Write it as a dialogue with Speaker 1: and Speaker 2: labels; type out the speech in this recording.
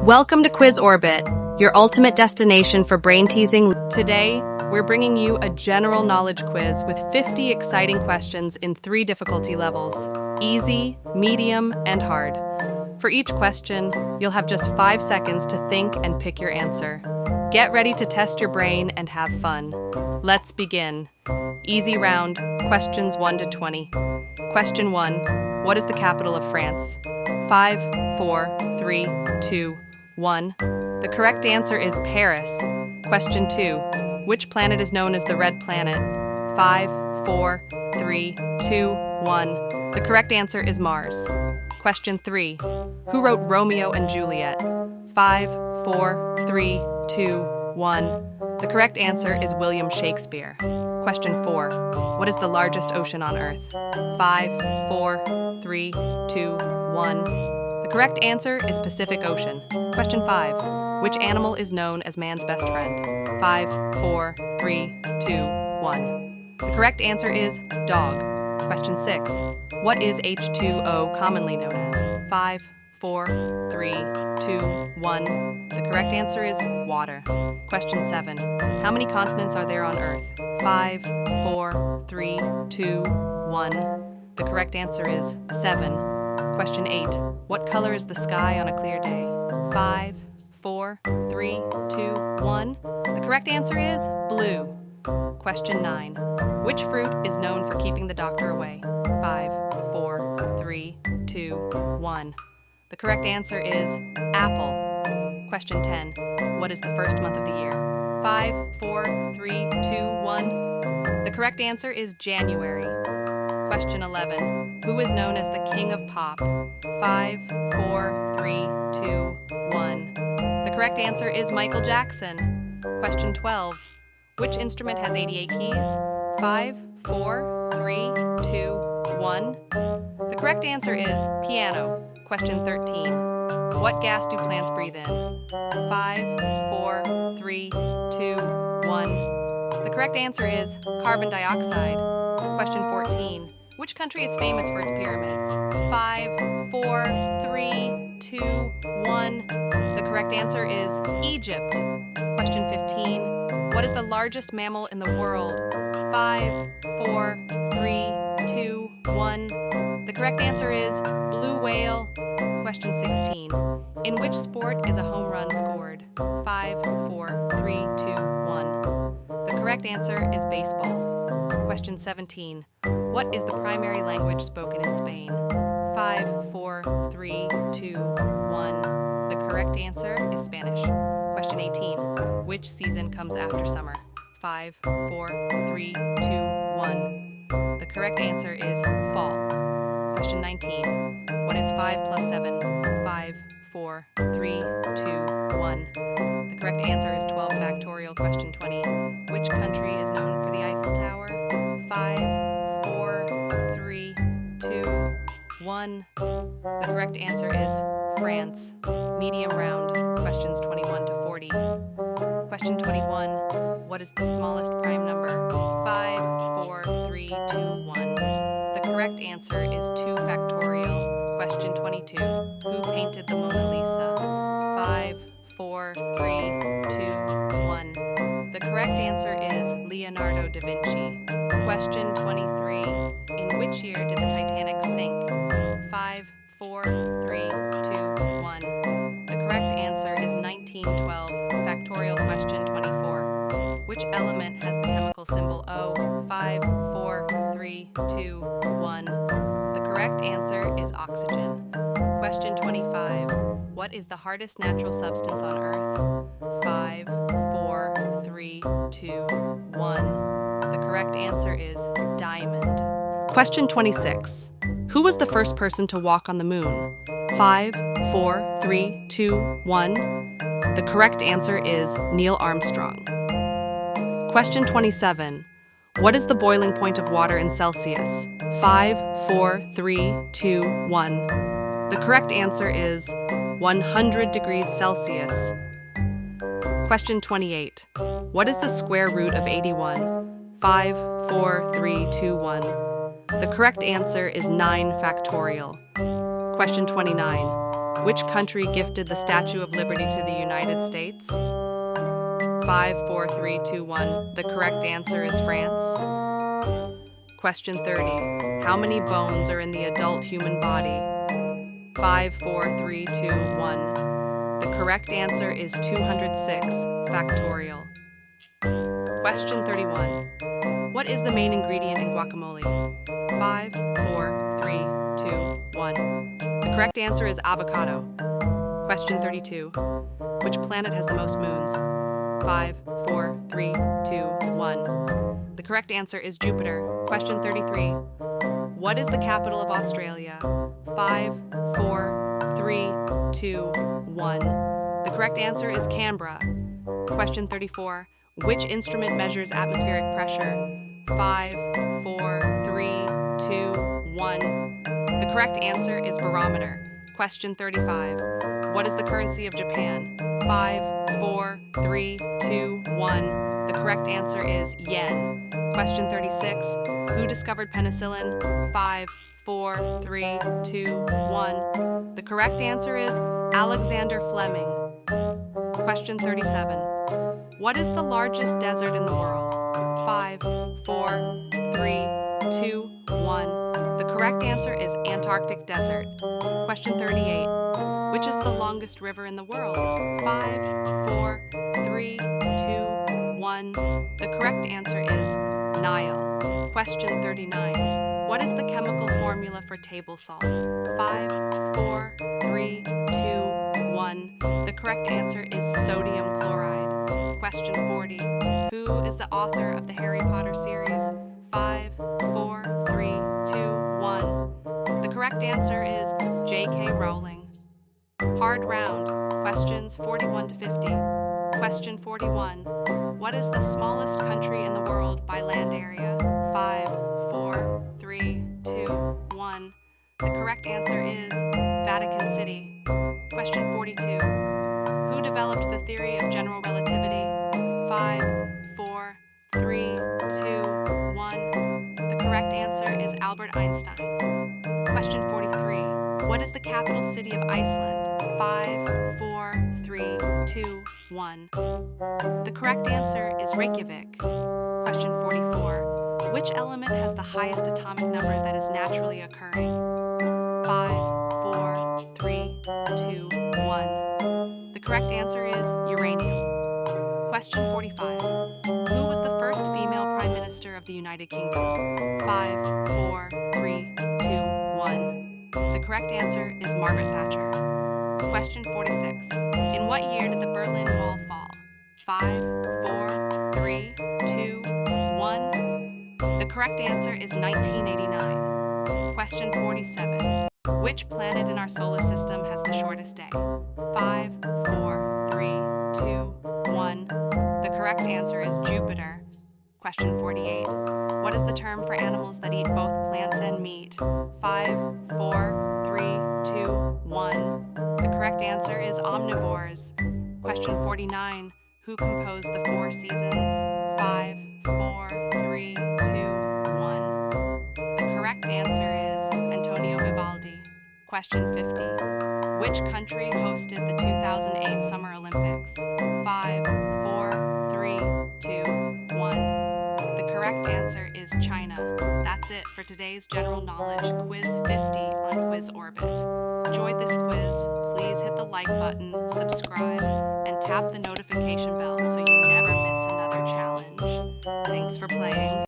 Speaker 1: Welcome to Quiz Orbit, your ultimate destination for brain-teasing. Today, we're bringing you a general knowledge quiz with 50 exciting questions in 3 difficulty levels: easy, medium, and hard. For each question, you'll have just 5 seconds to think and pick your answer. Get ready to test your brain and have fun. Let's begin. Easy round, questions 1 to 20. Question 1, what is the capital of France? 5, 4, 3, 2, 1. The correct answer is Paris. Question 2, which planet is known as the red planet? 5, 4, 3, 2, 1. The correct answer is Mars. Question 3, who wrote Romeo and Juliet? 5, 4, 3, 2, 1. The correct answer is William Shakespeare. Question 4, what is the largest ocean on Earth? 5, 4, 3, 2, 1. The correct answer is Pacific Ocean. Question 5, which animal is known as man's best friend? 5, 4, 3, 2, 1. The correct answer is dog. Question 6, what is H2O commonly known as? 5, 4, 3, 2, 1. The correct answer is water. Question 7, how many continents are there on Earth? 5, 4, 3, 2, 1. The correct answer is 7. Question 8, what color is the sky on a clear day? 5, 4, 3, 2, 1. The correct answer is blue. Question 9, which fruit is known for keeping the doctor away? 5, 4, 3, 2, 1. The correct answer is apple. Question 10, what is the first month of the year? 5, 4, 3, 2, 1. The correct answer is January. Question 11, who is known as the king of pop? 5, 4, 3, 2, 1. The correct answer is Michael Jackson. Question 12, which instrument has 88 keys? 5, 4, 3, 2, 1. The correct answer is piano. Question 13, what gas do plants breathe in? 5, 4, 3, 2, 1. The correct answer is carbon dioxide. Question 14, which country is famous for its pyramids? 5, 4, 3, 2, 1. The correct answer is Egypt. Question 15, what is the largest mammal in the world? 5, 4, 3, 2, 1. The correct answer is blue whale. Question 16, in which sport is a home run scored? 5, 4, 3, 2, 1. The correct answer is baseball. Question 17, what is the primary language spoken in Spain? 5, 4, 3, 2, 1. The correct answer is Spanish. Question 18, which season comes after summer? 5, 4, 3, 2, 1. The correct answer is fall. Question 19, what is 5 plus 7? 5, 4, 3, 2, 1. The correct answer is 12 factorial. Question 20, which country is known for the Eiffel Tower? 5, 4, 3, 2, 1. The correct answer is France. Medium round. Questions 21 to 40. Question 21, what is the smallest prime number? 5, 4, 3, 2, 1. The correct answer is 2 factorial. Question 22, who painted the Mona Lisa? 5, 4, 3, 2, 1. The correct answer is Leonardo da Vinci. Question 23, in which year did the Titanic sink? 5, 4, 3, 2, 1. The correct answer is 1912. Factorial. Question 24, which element has the chemical symbol O? 5, 4, 3, 2, 1. The correct answer is oxygen. Question 25, what is the hardest natural substance on Earth? 5, 4, 3, 2, 1. The correct answer is diamond. Question 26, who was the first person to walk on the moon? 5, 4, 3, 2, 1. The correct answer is Neil Armstrong. Question 27, what is the boiling point of water in Celsius? 5, 4, 3, 2, 1. The correct answer is 100 degrees Celsius. Question 28, what is the square root of 81? 5, 4, 3, 2, 1. The correct answer is 9 factorial. Question 29, Which country gifted the Statue of Liberty to the United States? 5, 4, 3, 2, 1. The correct answer is France. Question 30. How many bones are in the adult human body? 5, 4, 3, 2, 1. The correct answer is 206, factorial. Question 31. What is the main ingredient in guacamole? 5, 4, 3, 2, 1. The correct answer is avocado. Question 32. Which planet has the most moons? 5, 4, 3, 2, 1. The correct answer is Jupiter. Question 33. What is the capital of Australia? 5, 4, 3, 2, 1. The correct answer is Canberra. Question 34. Which instrument measures atmospheric pressure? 5, 4, 3, 2, 1. The correct answer is barometer. Question 35. What is the currency of Japan? 5, 4, 3, 2, 1. The correct answer is yen. Question 36. Who discovered penicillin? 5, 4, 3, 2, 1. The correct answer is Alexander Fleming. Question 37. What is the largest desert in the world? 5, 4, 3, 2, 1. The correct answer is Antarctic Desert. Question 38. Which is the longest river in the world? 5, 4, 3, 2, 1. The correct answer is Nile. Question 39. What is the chemical formula for table salt? 5, 4, 3, 2, 1. The correct answer is sodium chloride. Question 40. Who is the author of the Harry Potter series? 5, 4, 3, 2, 1. The correct answer is J.K. Rowling. Hard round. Questions 41 to 50. Question 41. What is the smallest country in the world by land area? 5, 4, 3, 2, 1. The correct answer is Vatican City. Question 42. Who developed the theory of general relativity? 5, 4, 3, 2, 1. The correct answer is Albert Einstein. Question 43. What is the capital city of Iceland? 5, 4, 3, 2, 1. The correct answer is Reykjavik. Question 44. Which element has the highest atomic number that is naturally occurring? 5, 4, 3, 2, 1. The correct answer is uranium. Question 45. Who was the first female Prime Minister of the United Kingdom? 5, 4, 3, 2, 1. The correct answer is Margaret Thatcher. Question 46. In what year did the Berlin Wall fall? 5, 4, 3, 2, 1. The correct answer is 1989. Question 47. Which planet in our solar system has the shortest day? 5, 4, 3, 2, 1. The correct answer is Jupiter. Question 48. What is the term for animals that eat both plants and meat? 5, 4, 3, 2, 1. The correct answer is omnivores. Question 49. Who composed the Four Seasons? 5, 4, 3, 2, 1. The correct answer is Antonio Vivaldi. Question 50. Which country hosted the 2008 Summer Olympics? 5, 4, 3, 2, 1. The correct answer is China. That's it for today's General Knowledge Quiz 50 on Quiz Orbit. Enjoyed this quiz? Please hit the like button, subscribe, and tap the notification bell so you never miss another challenge. Thanks for playing.